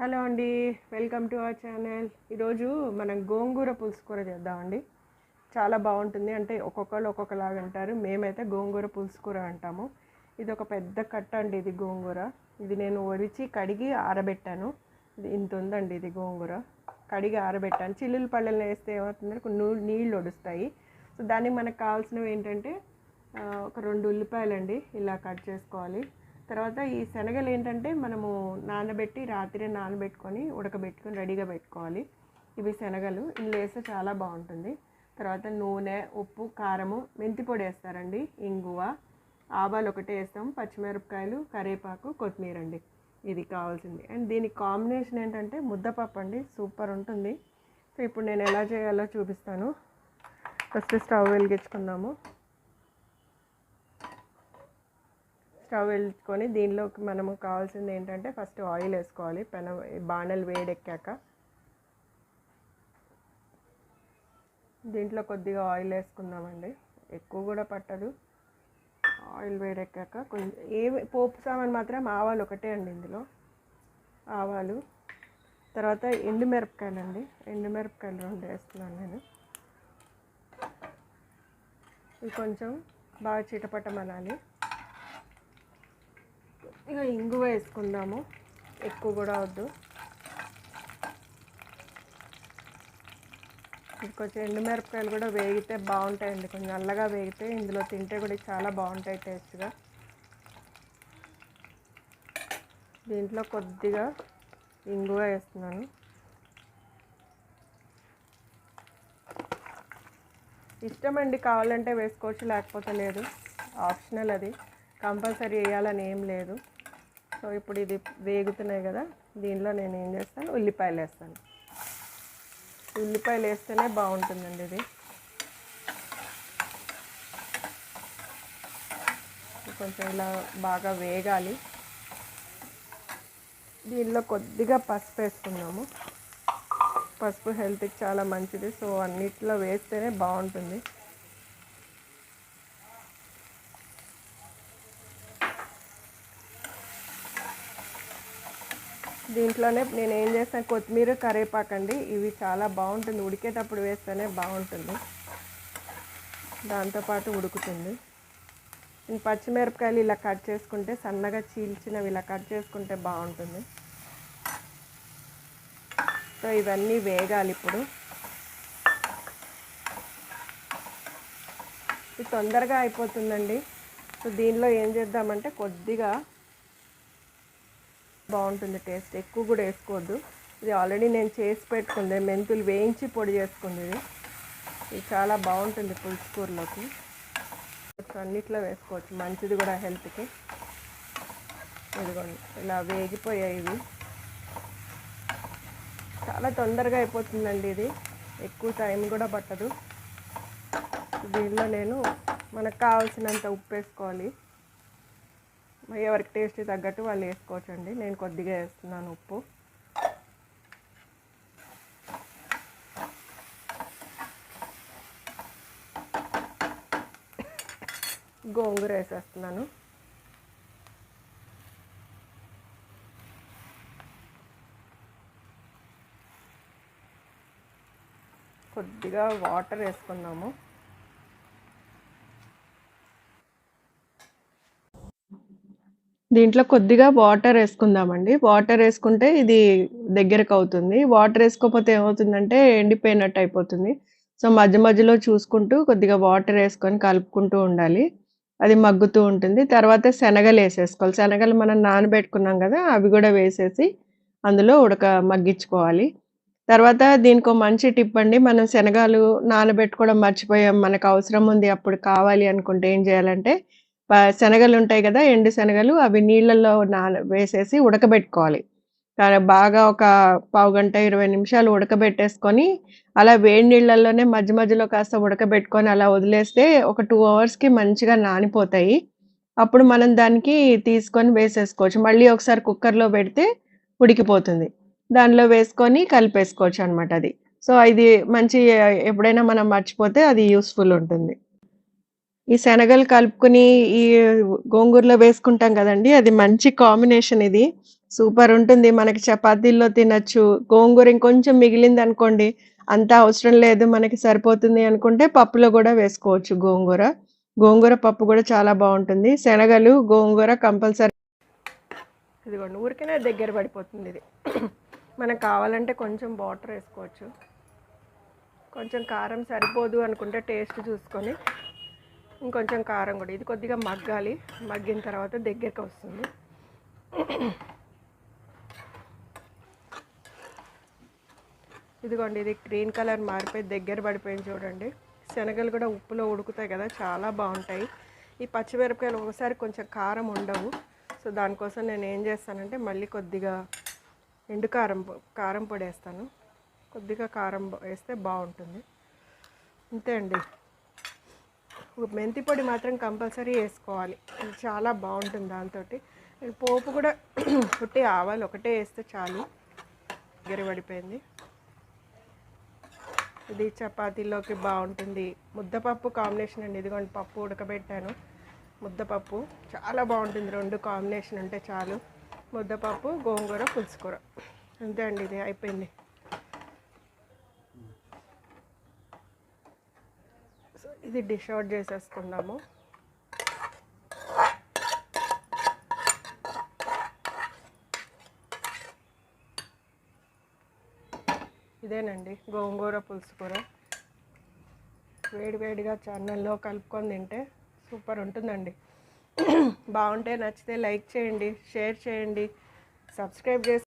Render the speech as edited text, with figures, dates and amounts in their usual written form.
Hello అండి, welcome to our channel. ఈరోజు మనం గోంగూర పులుసు కూర చేద్దామండి. చాలా బాగుంటుంది. అంటే ఒక్కొక్కళ్ళు ఒక్కొక్కలాగా అంటారు. మేమైతే గోంగూర పులుసు కూర అంటాము. ఇది ఒక పెద్ద కట్ట అండి. ఇది గోంగూర. ఇది నేను ఒరిచి కడిగి ఆరబెట్టాను. ఇది ఇంత ఉందండి. ఇది గోంగూర కడిగి ఆరబెట్టాను. చిల్లులు పళ్ళెలు వేస్తే ఏమవుతుందంటే కొన్ని నీళ్ళు ఒడుస్తాయి. సో దానికి మనకు కావాల్సినవి ఏంటంటే ఒక 2 ఉల్లిపాయలండి ఇలా కట్ చేసుకోవాలి. తర్వాత ఈ శనగలు ఏంటంటే మనము రాత్రి నానబెట్టుకొని ఉడకబెట్టుకొని రెడీగా పెట్టుకోవాలి. ఇవి శనగలు ఇందులో వేస్తే చాలా బాగుంటుంది. తర్వాత నూనె, ఉప్పు, కారము, మెంతి పొడి వేస్తారండి, ఇంగువ, ఆవాలు ఒకటే వేస్తాం, పచ్చిమిరపకాయలు, కరివేపాకు, కొత్తిమీర అండి. ఇది కావాల్సింది. అండ్ దీనికి కాంబినేషన్ ఏంటంటే ముద్దపప్పు అండి. సూపర్ ఉంటుంది. సో ఇప్పుడు నేను ఎలా చేయాలో చూపిస్తాను. First stove వెలిగించుకుందాము. స్టవ్ వెలిగించుకొని దీనిలోకి మనము కావాల్సింది ఏంటంటే ఫస్ట్ ఆయిల్ వేసుకోవాలి. బాణలు వేడెక్కాక దీంట్లో కొద్దిగా ఆయిల్ వేసుకుందామండి. ఎక్కువ కూడా పట్టదు. ఆయిల్ వేడెక్కాక కొంచెం పోపు సామాన్ మాత్రం ఆవాలు ఒకటే అండి. ఇందులో ఆవాలు, తర్వాత ఎండుమిరపకాయలు అండి. ఎండుమిరపకాయలు 2 వేస్తున్నాను నేను. ఇవి కొంచెం బాగా చిటపటమనాలి. ఇక ఇంగువ వేసుకుందాము. ఎక్కువ కూడా వద్దు. కొంచెం ఎండుమిరపకాయలు కూడా వేగితే బాగుంటాయండి. కొంచెం నల్లగా వేగితే ఇందులో తింటే కూడా చాలా బాగుంటాయి టేస్ట్గా. దీంట్లో కొద్దిగా ఇంగువ వేస్తున్నాను. ఇష్టమండి, కావాలంటే వేసుకోవచ్చు, లేకపోతే లేదు. ఆప్షనల్, అది కంపల్సరీ వేయాలని ఏం లేదు. సో ఇప్పుడు ఇది వేగుతున్నాయి కదా, దీనిలో నేను ఏం చేస్తాను, ఉల్లిపాయలు వేస్తాను. ఉల్లిపాయలు వేస్తేనే బాగుంటుందండి. ఇది కొంచెం ఇలా బాగా వేగాలి. దీనిలో కొద్దిగా పసుపు వేసుకున్నాము. పసుపు హెల్త్కి చాలా మంచిది. సో అన్నిట్లో వేస్తేనే బాగుంటుంది. దీంట్లోనే నేను ఏం చేస్తాను, కొత్తిమీర, కరివేపాకు అండి. ఇవి చాలా బాగుంటుంది. ఉడికేటప్పుడు వేస్తేనే బాగుంటుంది. దాంతోపాటు ఉడుకుతుంది. పచ్చిమిరపకాయలు ఇలా కట్ చేసుకుంటే, సన్నగా చీల్చినవి ఇలా కట్ చేసుకుంటే బాగుంటుంది. సో ఇవన్నీ వేగాలి. ఇప్పుడు ఇది తొందరగా అయిపోతుందండి. సో దీనిలో ఏం చేద్దామంటే కొద్దిగా బాగుంటుంది టేస్ట్. ఎక్కువ కూడా వేసుకోవద్దు. ఇది ఆల్రెడీ నేను చేసి పెట్టుకుంది, మెంతులు వేయించి పొడి చేసుకుంది. ఇది చాలా బాగుంటుంది పులుసు కూరలోకి. అన్నిట్లో వేసుకోవచ్చు, మంచిది కూడా హెల్త్కి. ఇదిగోండి ఇలా వేగిపోయాయి. ఇవి చాలా తొందరగా అయిపోతుందండి. ఇది ఎక్కువ టైం కూడా పట్టదు. దీనిలో నేను మనకు కావాల్సినంత ఉప్పు వేసుకోవాలి. ఎవరికి టేస్ట్ తగ్గట్టు వాళ్ళు వేసుకోవచ్చండి. నేను కొద్దిగా వేస్తున్నాను ఉప్పు. గోంగూర వేసేస్తున్నాను. కొద్దిగా వాటర్ వేసుకుందాము. దీంట్లో కొద్దిగా వాటర్ వేసుకుందామండి. వాటర్ వేసుకుంటే ఇది దగ్గరకు అవుతుంది. వాటర్ వేసుకోకపోతే ఏమవుతుందంటే ఎండిపోయినట్టు అయిపోతుంది. సో మధ్య మధ్యలో చూసుకుంటూ కొద్దిగా వాటర్ వేసుకొని కలుపుకుంటూ ఉండాలి. అది మగ్గుతూ ఉంటుంది. తర్వాత శనగలు వేసేసుకోవాలి. శనగలు మనం నానబెట్టుకున్నాం కదా, అవి కూడా వేసేసి అందులో మగ్గించుకోవాలి. తర్వాత దీనికి మంచి టిప్ అండి. మనం శనగలు నానబెట్టుకోవడం మర్చిపోయాం, మనకు అవసరం ఉంది, అప్పుడు కావాలి అనుకుంటే ఏం చేయాలంటే, శనగలు ఉంటాయి కదా, ఎండు శనగలు, అవి నీళ్ళల్లో వేసేసి ఉడకబెట్టుకోవాలి. బాగా ఒక పావుగంట 20 నిమిషాలు ఉడకబెట్టేసుకొని, అలా వేడి నీళ్ళల్లోనే మధ్య మధ్యలో కాస్త ఉడకబెట్టుకొని అలా వదిలేస్తే ఒక 2 అవర్స్కి మంచిగా నానిపోతాయి. అప్పుడు మనం దానికి తీసుకొని వేసేసుకోవచ్చు. మళ్ళీ ఒకసారి కుక్కర్లో పెడితే ఉడికిపోతుంది. దానిలో వేసుకొని కలిపేసుకోవచ్చు అనమాట అది. సో ఇది మంచి, ఎప్పుడైనా మనం మర్చిపోతే అది యూస్ఫుల్ ఉంటుంది. ఈ శనగలు కలుపుకొని ఈ గోంగూరలో వేసుకుంటాం కదండీ! అది మంచి కాంబినేషన్ ఇది. సూపర్ ఉంటుంది. మనకి చపాతీల్లో తినొచ్చు. గోంగూర ఇంకొంచెం మిగిలిందనుకోండి, అంత అవసరం లేదు మనకి సరిపోతుంది అనుకుంటే పప్పులో గూడా వేసుకోవచ్చు గోంగూర. గోంగూర పప్పు గూడా చాలా బావుంటుంది. శనగలు, గోంగూర కంపల్సరీ. ఇదిగోండి ఊరికనే దగ్గర పడిపోతుంది ఇది. మనకు కావాలంటే కొంచెం వాటర్ వేసుకోవచ్చు. కొంచెం కారం సరిపోదు అనుకుంటే టేస్ట్ చూసుకొని ఇంకొంచెం కారం కూడా. ఇది కొద్దిగా మగ్గాలి. మగ్గిన తర్వాత దగ్గరికి వస్తుంది. ఇదిగోండి ఇది గ్రీన్ కలర్ మారిపోయి దగ్గర పడిపోయింది చూడండి. శనగలు కూడా ఉప్పులో ఉడుకుతాయి కదా, చాలా బాగుంటాయి. ఈ పచ్చిమిరపకాయలు ఒకసారి కొంచెం కారం ఉండవు. సో దానికోసం నేను ఏం చేస్తానంటే మళ్ళీ కొద్దిగా ఎండు కారం పొడి వేస్తాను. కొద్దిగా కారం వేస్తే బాగుంటుంది. అంతే అండి. మెంతి పొడి మాత్రం కంపల్సరీ వేసుకోవాలి. ఇది చాలా బాగుంటుంది. దాంతో పోపు కూడా పుట్టి ఆవాలు ఒకటే వేస్తే చాలు. దగ్గర పడిపోయింది. ఇది చపాతీలోకి బాగుంటుంది. ముద్దపప్పు కాంబినేషన్ అండి. ఇదిగోండి పప్పు ఉడకబెట్టాను. ముద్దపప్పు చాలా బాగుంటుంది. రెండు కాంబినేషన్ ఉంటే చాలు. ముద్దపప్పు, గోంగూర, పులుసుకూర. అంతే అండి, ఇది అయిపోయింది. సో ఇది డిష్ అవుట్ చేసేసుకుందాము. ఇదేనండి గోంగూర పులుసుకూర. వేడివేడిగా అన్నంలో కలుపుకొని తింటే సూపర్ ఉంటుందండి. బాగుంటే నచ్చితే లైక్ చేయండి, షేర్ చేయండి, సబ్స్క్రైబ్ చేసి